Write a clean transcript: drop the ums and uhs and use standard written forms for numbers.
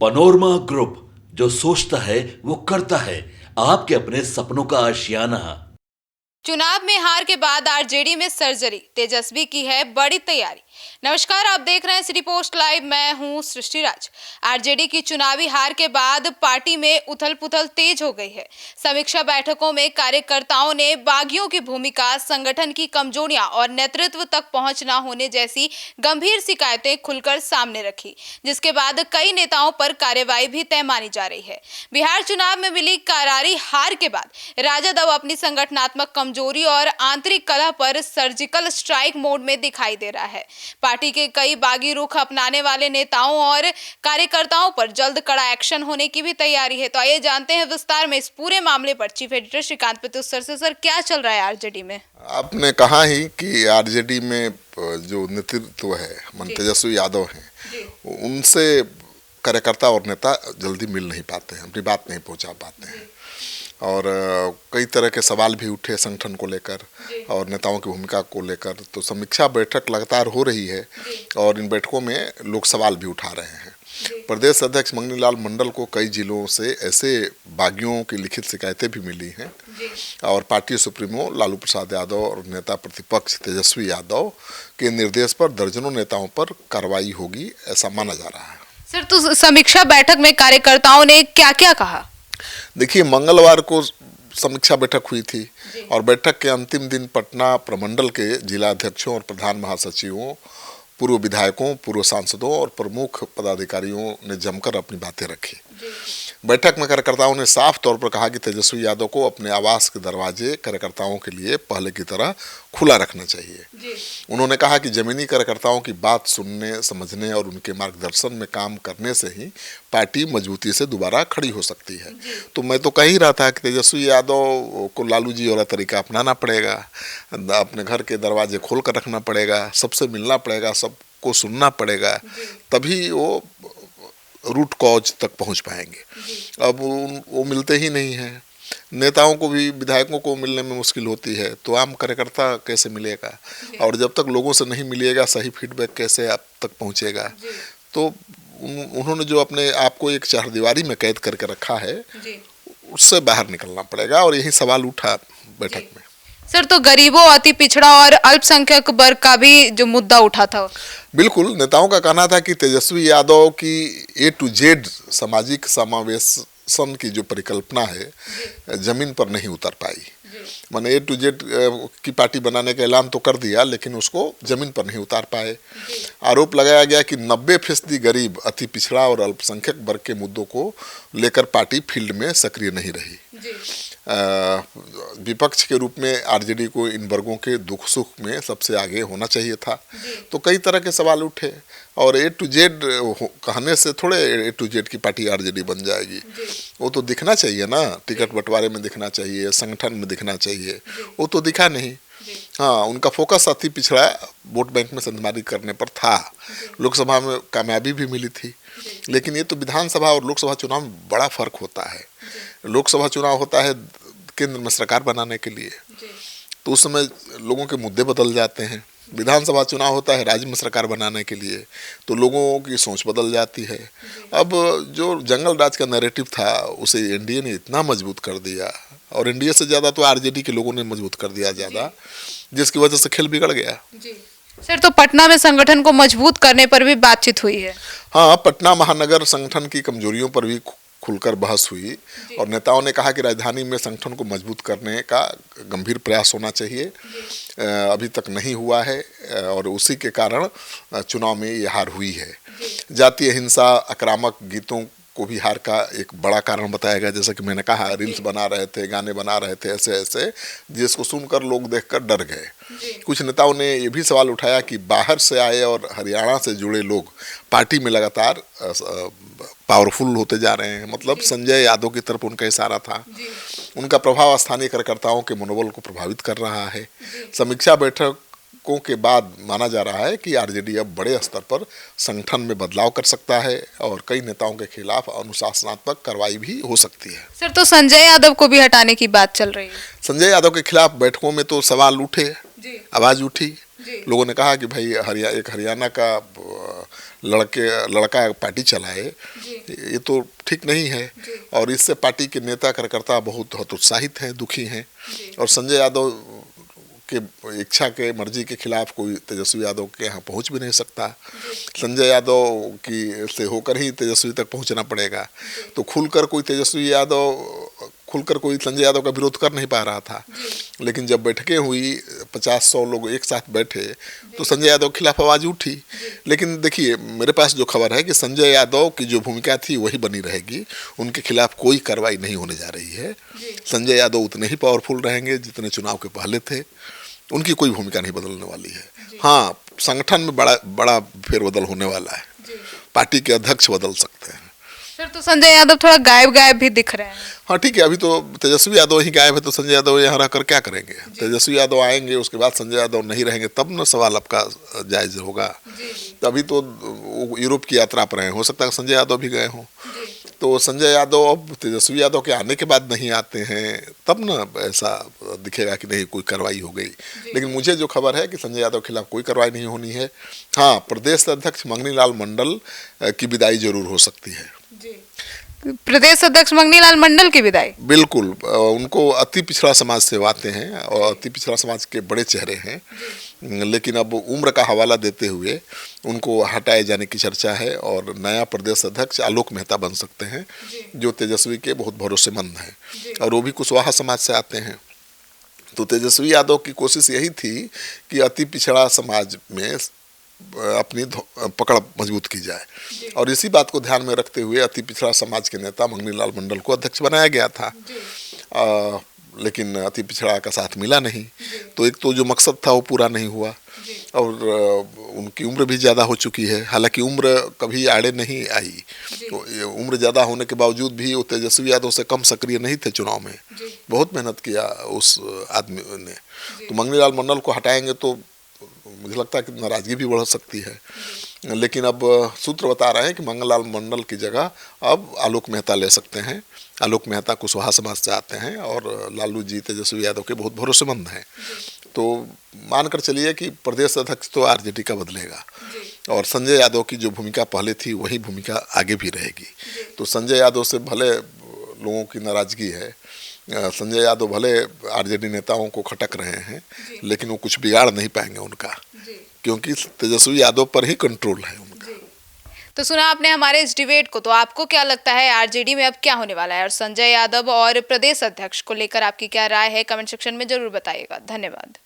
Panorama group, जो सोचता है वो करता है। आपके अपने सपनों का आशियाना। चुनाव में हार के बाद आरजेडी में सर्जरी, तेजस्वी की है बड़ी तैयारी। नमस्कार, आप देख रहे हैं सिटी पोस्ट लाइव। मैं हूं सृष्टि राज। आरजेडी की चुनावी हार के बाद पार्टी में उथल पुथल तेज हो गई है। समीक्षा बैठकों में कार्यकर्ताओं ने बागियों की भूमिका, संगठन की कमजोरियां और नेतृत्व तक पहुंच न होने जैसी गंभीर शिकायतें खुलकर सामने रखी, जिसके बाद कई नेताओं पर कार्रवाई भी तय मानी जा रही है। बिहार चुनाव में मिली करारी हार के बाद राजद अब अपनी संगठनात्मक कमजोरी और आंतरिक कलह पर सर्जिकल स्ट्राइक मोड में दिखाई दे रहा है। पार्टी के कई बागी रुख अपनाने वाले नेताओं और कार्यकर्ताओं पर जल्द कड़ा एक्शन होने की भी तैयारी है। तो आइए जानते हैं विस्तार में इस पूरे मामले पर चीफ एडिटर श्रीकांत प्रत्युत्तर से। सर, क्या चल रहा है आरजेडी में? आपने कहा ही कि आरजेडी में जो नेतृत्व है, तेजस्वी यादव हैं, उनसे कार्यकर्ता और नेता जल्दी मिल नहीं पाते हैं, अपनी बात नहीं पहुंचा पाते हैं। और कई तरह के सवाल भी उठे संगठन को लेकर और नेताओं की भूमिका को लेकर। तो समीक्षा बैठक लगातार हो रही है और इन बैठकों में लोग सवाल भी उठा रहे हैं। प्रदेश अध्यक्ष मंगनी लाल मंडल को कई जिलों से ऐसे बागियों की लिखित शिकायतें भी मिली हैं और पार्टी सुप्रीमो लालू प्रसाद यादव और नेता प्रतिपक्ष तेजस्वी यादव के निर्देश पर दर्जनों नेताओं पर कार्रवाई होगी, ऐसा माना जा रहा है। सर, तो समीक्षा बैठक में कार्यकर्ताओं ने क्या क्या कहा? देखिए, मंगलवार को समीक्षा बैठक हुई थी और बैठक के अंतिम दिन पटना प्रमंडल के जिला अध्यक्षों और प्रधान महासचिवों, पूर्व विधायकों, पूर्व सांसदों और प्रमुख पदाधिकारियों ने जमकर अपनी बातें रखी। बैठक में कार्यकर्ताओं ने साफ तौर पर कहा कि तेजस्वी यादव को अपने आवास के दरवाजे कार्यकर्ताओं के लिए पहले की तरह खुला रखना चाहिए। उन्होंने कहा कि जमीनी कार्यकर्ताओं की बात सुनने, समझने और उनके मार्गदर्शन में काम करने से ही पार्टी मजबूती से दोबारा खड़ी हो सकती है। तो मैं तो कह ही रहा था कि तेजस्वी यादव को लालू जी वाला तरीका अपनाना पड़ेगा, अपने घर के दरवाजे खोल कर रखना पड़ेगा, सबसे मिलना पड़ेगा, सबको सुनना पड़ेगा, तभी वो रूट कॉज तक पहुंच पाएंगे। अब वो मिलते ही नहीं हैं। नेताओं को भी, विधायकों को मिलने में मुश्किल होती है, तो आम कार्यकर्ता कैसे मिलेगा? और जब तक लोगों से नहीं मिलेगा, सही फीडबैक कैसे आप तक पहुंचेगा? तो उन्होंने जो अपने आप को एक चारदीवारी में कैद करके रखा है, उससे बाहर निकलना पड़ेगा और यही सवाल उठा बैठक में। सर, तो गरीबों, अति पिछड़ा और अल्पसंख्यक वर्ग का भी जो मुद्दा उठा था, बिल्कुल नेताओं का कहना था कि तेजस्वी यादव की A to Z सामाजिक समावेशन की जो परिकल्पना है, जमीन पर नहीं उतर पाई। मैंने A to Z की पार्टी बनाने का ऐलान तो कर दिया, लेकिन उसको जमीन पर नहीं उतार पाए। आरोप लगाया गया कि 90% गरीब, अति पिछड़ा और अल्पसंख्यक वर्ग के मुद्दों को लेकर पार्टी फील्ड में सक्रिय नहीं रही। विपक्ष के रूप में आरजेडी को इन वर्गों के दुख सुख में सबसे आगे होना चाहिए था। तो कई तरह के सवाल उठे और A to Z कहने से थोड़े A to Z की पार्टी आरजेडी बन जाएगी। वो तो दिखना चाहिए ना, टिकट बंटवारे में दिखना चाहिए, संगठन में दिखना चाहिए, वो तो दिखा नहीं। हाँ, उनका फोकस अति पिछड़ा वोट बैंक में संधमारी करने पर था। लोकसभा में कामयाबी भी मिली थी, लेकिन ये तो विधानसभा और लोकसभा चुनाव में बड़ा फर्क होता है। लोकसभा चुनाव होता है केंद्र में सरकार बनाने के लिए, तो उस समय लोगों के मुद्दे बदल जाते हैं। विधानसभा चुनाव होता है राज्य में सरकार बनाने के लिए, तो लोगों की सोच बदल जाती है। अब जो जंगल राज का नैरेटिव था, उसे एनडीए ने इतना मजबूत कर दिया और एनडीए से ज़्यादा तो आरजेडी के लोगों ने मजबूत कर दिया ज़्यादा, जिसकी वजह से खेल बिगड़ गया। सर, तो पटना में संगठन को मजबूत करने पर भी बातचीत हुई है। हाँ, पटना महानगर संगठन की कमजोरियों पर भी खुलकर बहस हुई और नेताओं ने कहा कि राजधानी में संगठन को मजबूत करने का गंभीर प्रयास होना चाहिए। अभी तक नहीं हुआ है और उसी के कारण चुनाव में ये हार हुई है। जातीय हिंसा, आक्रामक गीतों को भी हार का एक बड़ा कारण बताया गया। जैसा कि मैंने कहा, रील्स बना रहे थे, गाने बना रहे थे ऐसे ऐसे, जिसको सुनकर लोग देखकर डर गए। कुछ नेताओं ने ये भी सवाल उठाया कि बाहर से आए और हरियाणा से जुड़े लोग पार्टी में लगातार पावरफुल होते जा रहे हैं। मतलब संजय यादव की तरफ उनका इशारा था। उनका प्रभाव स्थानीय कार्यकर्ताओं के मनोबल को प्रभावित कर रहा है। समीक्षा बैठकों के बाद माना जा रहा है कि आरजेडी अब बड़े स्तर पर संगठन में बदलाव कर सकता है और कई नेताओं के खिलाफ अनुशासनात्मक कार्रवाई भी हो सकती है। सर, तो संजय यादव को भी हटाने की बात चल रही है। संजय यादव के खिलाफ बैठकों में तो सवाल उठे, आवाज उठी। लोगों ने कहा कि भाई हरियाणा का लड़का पार्टी चलाए, ये तो ठीक नहीं है। और इससे पार्टी के नेता कार्यकर्ता बहुत हतोत्साहित हैं, दुखी हैं। और संजय यादव के इच्छा के मर्जी के खिलाफ कोई तेजस्वी यादव के यहाँ पहुँच भी नहीं सकता। संजय यादव की से होकर ही तेजस्वी तक पहुँचना पड़ेगा। तो खुलकर कोई संजय यादव का विरोध कर नहीं पा रहा था। लेकिन जब बैठकें हुई, 50-100 लोग एक साथ बैठे, तो संजय यादव के खिलाफ आवाज़ उठी। लेकिन देखिए, मेरे पास जो खबर है कि संजय यादव की जो भूमिका थी वही बनी रहेगी, उनके खिलाफ कोई कार्रवाई नहीं होने जा रही है। संजय यादव उतने ही पावरफुल रहेंगे जितने चुनाव के पहले थे, उनकी कोई भूमिका नहीं बदलने वाली है। हाँ, संगठन में बड़ा फेरबदल होने वाला है, पार्टी के अध्यक्ष बदल सकते हैं। फिर तो संजय यादव थोड़ा गायब भी दिख रहे हैं। हाँ ठीक है, अभी तो तेजस्वी यादव ही गायब है, तो संजय यादव यहाँ रहकर क्या करेंगे? तेजस्वी यादव आएंगे, उसके बाद संजय यादव नहीं रहेंगे, तब न सवाल आपका जायज होगा। अभी तो वो यूरोप की यात्रा पर हैं, हो सकता है संजय यादव भी गए हों। तो संजय यादव अब तेजस्वी यादव के आने के बाद नहीं आते हैं, तब न ऐसा दिखेगा कि नहीं कोई कार्रवाई हो गई। लेकिन मुझे जो खबर है कि संजय यादव के खिलाफ कोई कार्रवाई नहीं होनी है। हाँ, प्रदेश अध्यक्ष मंगनी लाल मंडल की विदाई जरूर हो सकती है। प्रदेश अध्यक्ष मंगनी लाल मंडल की विदाई? बिल्कुल, उनको अति पिछड़ा समाज से आते हैं और अति पिछड़ा समाज के बड़े चेहरे हैं। लेकिन अब उम्र का हवाला देते हुए उनको हटाए जाने की चर्चा है और नया प्रदेश अध्यक्ष आलोक मेहता बन सकते हैं, जो तेजस्वी के बहुत भरोसेमंद हैं और वो भी कुशवाहा समाज से आते हैं। तो तेजस्वी यादव की कोशिश यही थी कि अति पिछड़ा समाज में अपनी पकड़ मजबूत की जाए और इसी बात को ध्यान में रखते हुए अति पिछड़ा समाज के नेता मंगनी लाल मंडल को अध्यक्ष बनाया गया था। लेकिन अति पिछड़ा का साथ मिला नहीं, तो एक तो जो मकसद था वो पूरा नहीं हुआ और उनकी उम्र भी ज़्यादा हो चुकी है। हालांकि उम्र कभी आड़े नहीं आई, उम्र ज़्यादा होने के बावजूद भी वो तेजस्वी यादव से कम सक्रिय नहीं थे चुनाव में। बहुत मेहनत किया उस आदमी ने। तो मंगनी लाल मंडल को हटाएंगे तो मुझे लगता है कि नाराजगी भी बढ़ सकती है। लेकिन अब सूत्र बता रहे हैं कि मंगल लाल मंडल की जगह अब आलोक मेहता ले सकते हैं। आलोक मेहता कुशवाहा समाज से आते हैं और लालू जी तेजस्वी यादव के बहुत भरोसेमंद हैं। तो मानकर चलिए कि प्रदेश अध्यक्ष तो आरजेडी का बदलेगा और संजय यादव की जो भूमिका पहले थी वही भूमिका आगे भी रहेगी। तो संजय यादव से भले लोगों की नाराजगी है, संजय यादव भले आरजेडी नेताओं को खटक रहे हैं, लेकिन वो कुछ बिगाड़ नहीं पाएंगे उनका, क्योंकि तेजस्वी यादव पर ही कंट्रोल है उनका। तो सुना आपने हमारे इस डिबेट को, तो आपको क्या लगता है आरजेडी में अब क्या होने वाला है और संजय यादव और प्रदेश अध्यक्ष को लेकर आपकी क्या राय है? कमेंट सेक्शन में जरूर बताइएगा। धन्यवाद।